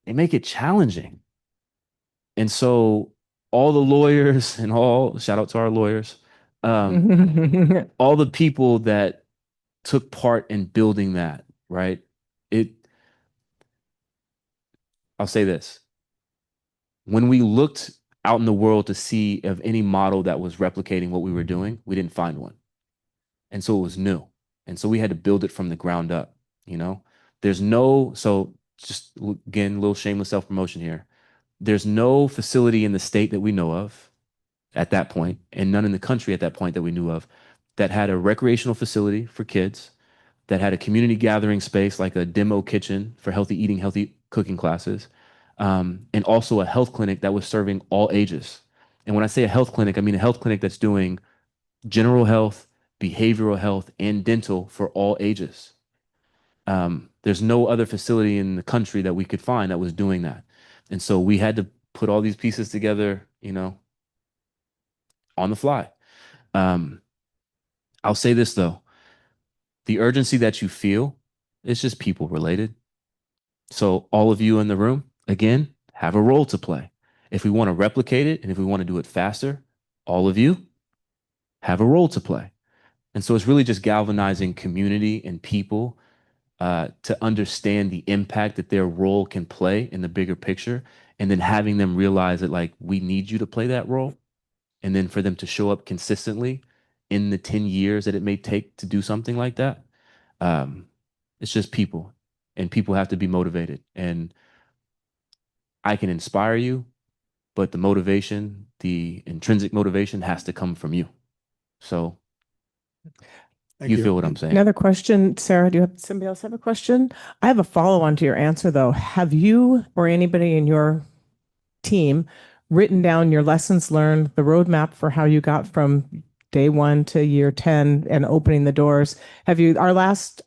they make it challenging. And so all the lawyers and shout out to our lawyers, all the people that took part in building that, right? I'll say this. When we looked out in the world to see of any model that was replicating what we were doing, we didn't find one. And so it was new. And so we had to build it from the ground up, so just again, a little shameless self-promotion here. There's no facility in the state that we know of at that point, and none in the country at that point that we knew of, that had a recreational facility for kids, that had a community gathering space like a demo kitchen for healthy eating, healthy cooking classes, and also a health clinic that was serving all ages. And when I say a health clinic, I mean a health clinic that's doing general health, behavioral health, and dental for all ages. There's no other facility in the country that we could find that was doing that. And so we had to put all these pieces together, on the fly. I'll say this though, the urgency that you feel is just people related. So all of you in the room, again, have a role to play. If we want to replicate it and if we want to do it faster, all of you have a role to play. And so it's really just galvanizing community and people to understand the impact that their role can play in the bigger picture, and then having them realize that like we need you to play that role, and then for them to show up consistently in the 10 years that it may take to do something like that. Um, it's just people, and people have to be motivated. And I can inspire you, but the motivation, the intrinsic motivation has to come from you. So Thank you feel what I'm saying? Another question, Sarah, do you have somebody else have a question? I have a follow-on to your answer though. Have you or anybody in your team written down your lessons learned, the roadmap for how you got from day 1 to year 10 and opening the doors? Have you, our last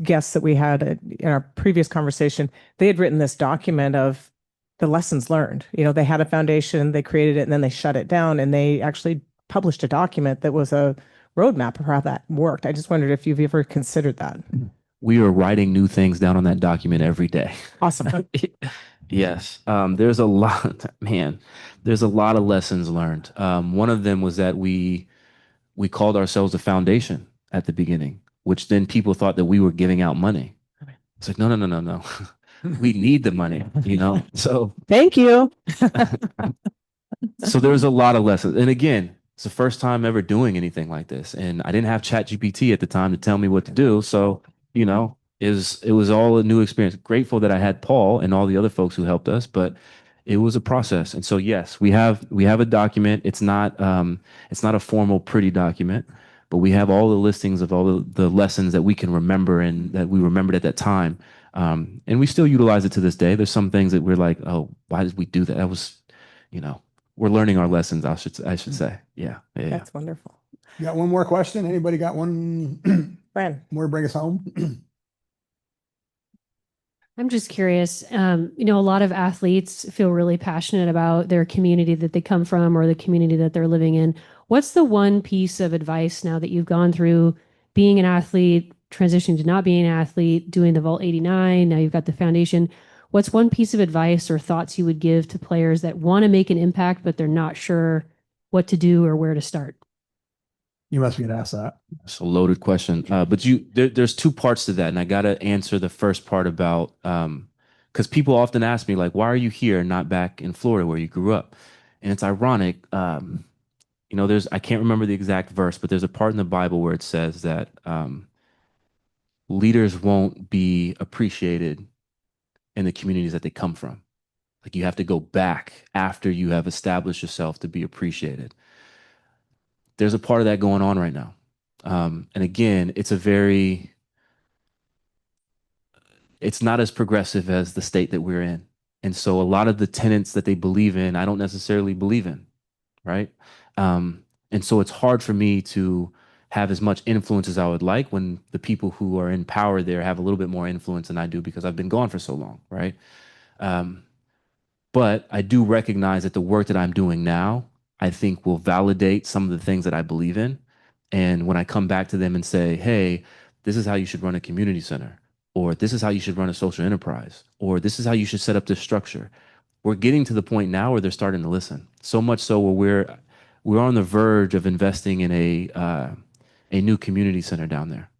guests that we had in our previous conversation, they had written this document of the lessons learned. You know, they had a foundation, they created it, and then they shut it down, and they actually published a document that was a roadmap of how that worked. I just wondered if you've ever considered that. We are writing new things down on that document every day. Awesome. Yes. There's a lot, man, there's a lot of lessons learned. One of them was that we called ourselves a foundation at the beginning, which then people thought that we were giving out money. It's like, no, no, no, no, no. We need the money, you know? So Thank you. so there's a lot of lessons. And again, it's the first time ever doing anything like this. And I didn't have ChatGPT at the time to tell me what to do. So, you know, it was all a new experience. Grateful that I had Paul and all the other folks who helped us, but it was a process. And so yes, we have a document. It's not a formal pretty document, but we have all the listings of all the lessons that we can remember and that we remembered at that time. And we still utilize it to this day. There's some things that we're like, oh, why did we do that? That was, you know, we're learning our lessons. I should say. Yeah. That's wonderful. You got one more question? Anybody got one Fran. more to bring us home? I'm just curious. A lot of athletes feel really passionate about their community that they come from or the community that they're living in. What's the one piece of advice now that you've gone through being an athlete, transitioning to not being an athlete, doing the Vault 89, now you've got the foundation? What's one piece of advice or thoughts you would give to players that want to make an impact, but they're not sure what to do or where to start? You must get asked that. It's a loaded question. But there's two parts to that. And I got to answer the first part about, because people often ask me, like, why are you here and not back in Florida where you grew up? And it's ironic. I can't remember the exact verse, but there's a part in the Bible where it says that leaders won't be appreciated in the communities that they come from. Like you have to go back after you have established yourself to be appreciated. There's a part of that going on right now. And again, it's not as progressive as the state that we're in. And so a lot of the tenets that they believe in, I don't necessarily believe in, right? And so it's hard for me to have as much influence as I would like when the people who are in power there have a little bit more influence than I do because I've been gone for so long, right? But I do recognize that the work that I'm doing now, I think will validate some of the things that I believe in. And when I come back to them and say, hey, this is how you should run a community center, or this is how you should run a social enterprise, or this is how you should set up this structure, we're getting to the point now where they're starting to listen. So much so where we're on the verge of investing in a new community center down there.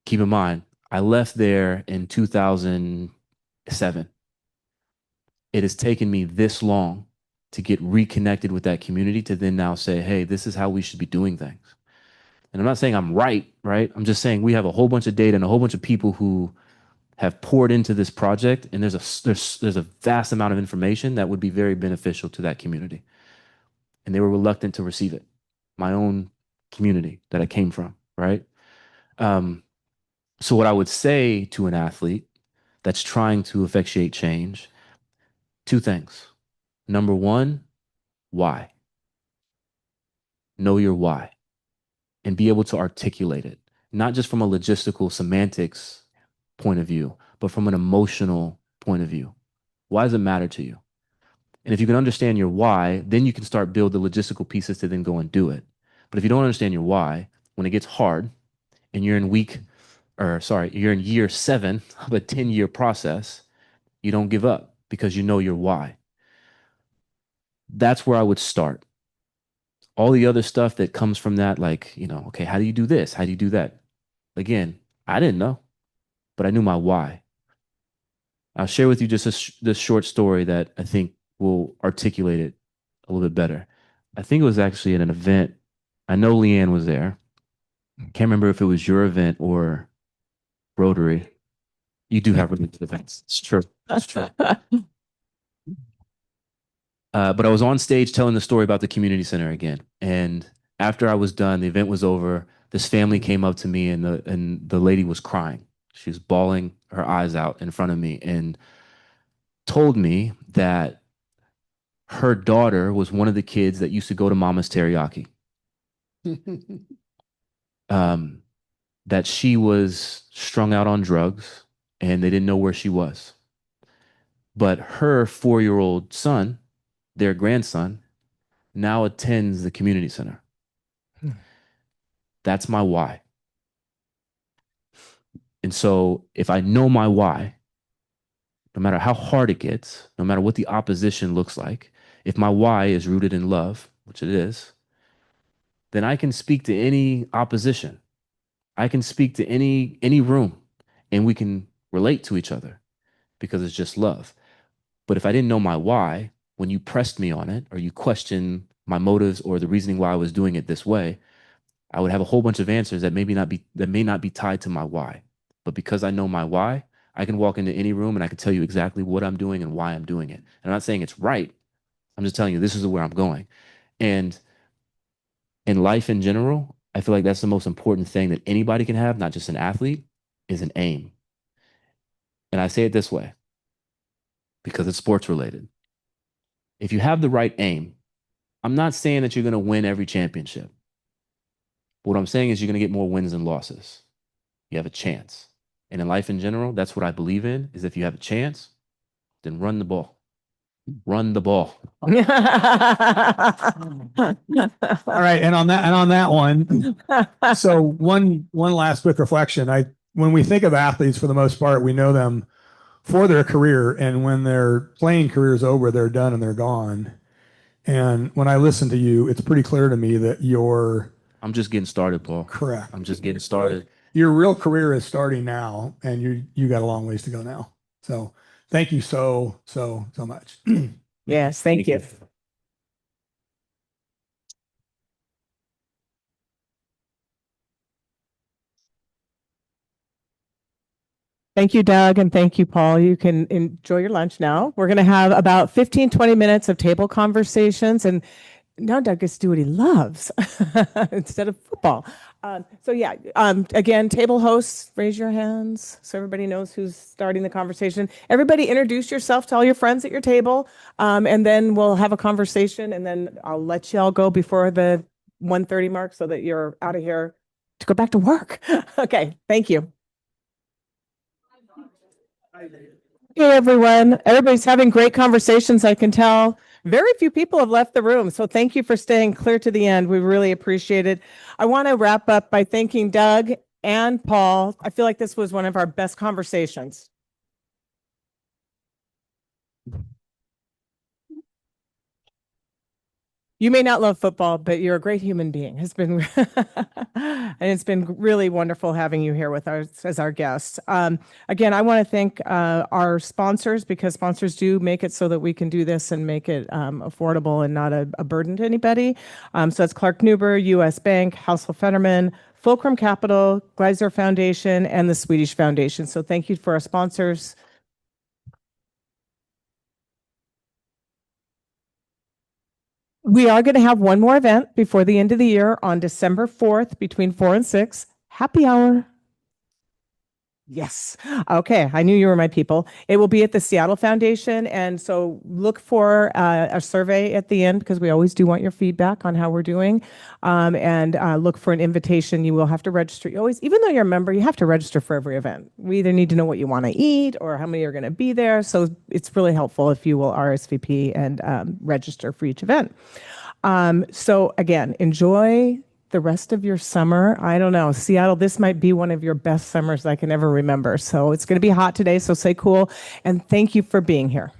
Keep in mind, I left there in 2007. It has taken me this long to get reconnected with that community to then now say, hey, this is how we should be doing things. And I'm not saying I'm right? I'm just saying we have a whole bunch of data and a whole bunch of people who have poured into this project, and there's a vast amount of information that would be very beneficial to that community. And they were reluctant to receive it. My own community that I came from, right? So what I would say to an athlete that's trying to effectuate change, two things. Number one, why? Know your why and be able to articulate it, not just from a logistical semantics point of view, but from an emotional point of view. Why does it matter to you? And if you can understand your why, then you can start build the logistical pieces to then go and do it. But if you don't understand your why, when it gets hard and you're in week or sorry, you're in year 7 of a 10-year process, you don't give up because you know your why. That's where I would start. All the other stuff that comes from that, like, okay, how do you do this? How do you do that? Again, I didn't know, but I knew my why. I'll share with you just this short story that I think will articulate it a little bit better. I think it was actually at an event. I know Leanne was there. Can't remember if it was your event or Rotary. You do have really good events. It's true. It's true. But I was on stage telling the story about the community center again. And after I was done, the event was over. This family came up to me, and the lady was crying. She was bawling her eyes out in front of me and told me that her daughter was one of the kids that used to go to Mama's Teriyaki. That she was strung out on drugs and they didn't know where she was. But her 4-year-old son, their grandson, now attends the community center. That's my why. And so if I know my why, no matter how hard it gets, no matter what the opposition looks like, if my why is rooted in love, which it is, then I can speak to any opposition. I can speak to any room, and we can relate to each other because it's just love. But if I didn't know my why, when you pressed me on it, or you questioned my motives or the reasoning why I was doing it this way, I would have a whole bunch of answers that may not be tied to my why. But because I know my why, I can walk into any room and I can tell you exactly what I'm doing and why I'm doing it. And I'm not saying it's right. I'm just telling you this is where I'm going. And in life in general, I feel like that's the most important thing that anybody can have, not just an athlete, is an aim. And I say it this way because it's sports related. If you have the right aim, I'm not saying that you're going to win every championship. What I'm saying is you're going to get more wins than losses. You have a chance. And in life in general, that's what I believe in, is if you have a chance, then run the ball. Run the ball. All right. And on that one, so one last quick reflection. When we think of athletes, for the most part, we know them for their career. And when their playing career is over, they're done and they're gone. And when I listen to you, it's pretty clear to me that I'm just getting started, Paul. Correct. I'm just getting started. Your real career is starting now, and you got a long ways to go now. So thank you so much. Yes, thank you. Thank you, Doug, and thank you, Paul. You can enjoy your lunch now. We're going to have about 15, 20 minutes of table conversations, and now Doug gets to do what he loves instead of football. Again, table hosts, raise your hands so everybody knows who's starting the conversation. Everybody introduce yourself to all your friends at your table, and then we'll have a conversation, and then I'll let you all go before the 1:30 mark so that you're out of here to go back to work. Okay, thank you. Hey, everyone. Everybody's having great conversations, I can tell. Very few people have left the room, so thank you for staying clear to the end. We really appreciate it. I want to wrap up by thanking Doug and Paul. I feel like this was one of our best conversations. You may not love football, but you're a great human being. It's been and it's been really wonderful having you here with us as our guests. Again, I want to thank our sponsors, because sponsors do make it so that we can do this and make it affordable and not a burden to anybody. So it's Clark Nuber, U.S. Bank, Housel Fetterman, Fulcrum Capital, Gleiser Foundation, and the Swedish Foundation. So thank you for our sponsors. We are going to have one more event before the end of the year on December 4th between 4 and 6. Happy hour. Yes. Okay. I knew you were my people. It will be at the Seattle Foundation. And so look for a survey at the end, because we always do want your feedback on how we're doing. And look for an invitation. You will have to register. You always, even though you're a member, you have to register for every event. We either need to know what you want to eat or how many are going to be there. So it's really helpful if you will RSVP and register for each event. So again, enjoy the rest of your summer. I don't know. Seattle, this might be one of your best summers I can ever remember. So it's going to be hot today, so stay cool. And thank you for being here.